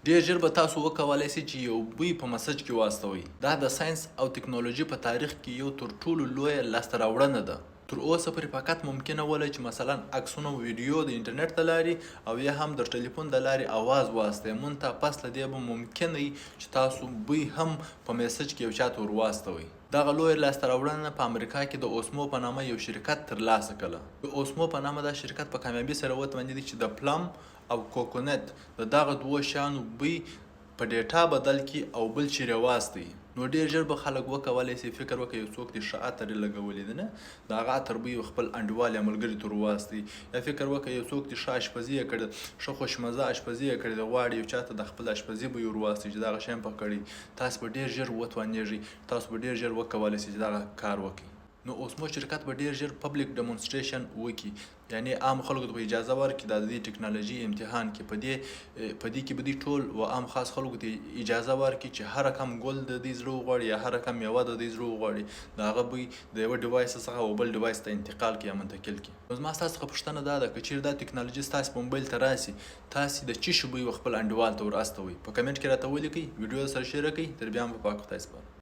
ډېر ژر به تاسو وکولای شئ چې یو بوی په مسج کې واستوئ. دا د ساینس او ټکنالوژۍ په تاریخ کې یو تر ټولو لویه لاسته راوړنه ده. تر اوسه پورې فقط ممکنه وله چې مثلا عکسونه او ویډیو د انټرنیټ د لارې او یا هم د ټلیفون د لارې اواز واستئ. مونږ پس له دې به ممکن وي چې تاسو بوی هم په میسج کې یو چاته ور واستوئ. دغه لویه لاسته راوړنه په امریکا کې د اوسمو په نامه یو شرکت ترلاسه کړه. د اوسمو په نامه دا شرکت په کامیابۍ سره وتوانېد چې د پلم او کوکونټ د دغه دوو شیانو بوی په ډیټا بدل کړي او بل چیرې واستوي. نو ډېر ژر به خلک وکولی شي فکر وکړي یو څوک دې ښه عطر یې لګولی دی نه د هغه عطر بوی خپل انډیوال یا ملګري ته ور واستوي. یا فکر وکړي یو څوک دې ښه اشپزي یې کړې ښه خوشمزه اشپزي یې کړې ده غواړي یو چاته د خپل اشپزي بوی ور واستوي چې دغه شی په کړي. تاسو به ډېر ژر وتوانېږئ تاسو به ډېر ژر وکولی شئ چې دغه کار وکړئ. نو اوسمو شرکت به ډېر ژر پبلیک ډیمونسټریشن وکړي یعنې عام خلکو ته به اجازه ورکړي د دې ټکنالوژي امتحان کې په دې کې به دوی ټول و عام خاص خلکو ته اجازه ورکړي چې هر رقم ګل د دوی زړه وغواړي یا هر رقم میوه د دوی زړه وغواړي د هغه بوی د یوه ډیوایس څخه او بل ډیوایس ته انتقال کړي یا منتقل کړي. نو زما ستاسو څخه پوښتنه دا ده که چیرې دا ټکنالوژي ستاسو په موبایل ته راسي تاسې د څه شي بوی خپل انډیوال ته ور استوئ. په کمنټ کې راته ولیکئ، ویډیو سره شیر کړئ. تر بیا هم په پاک خدای سپارم.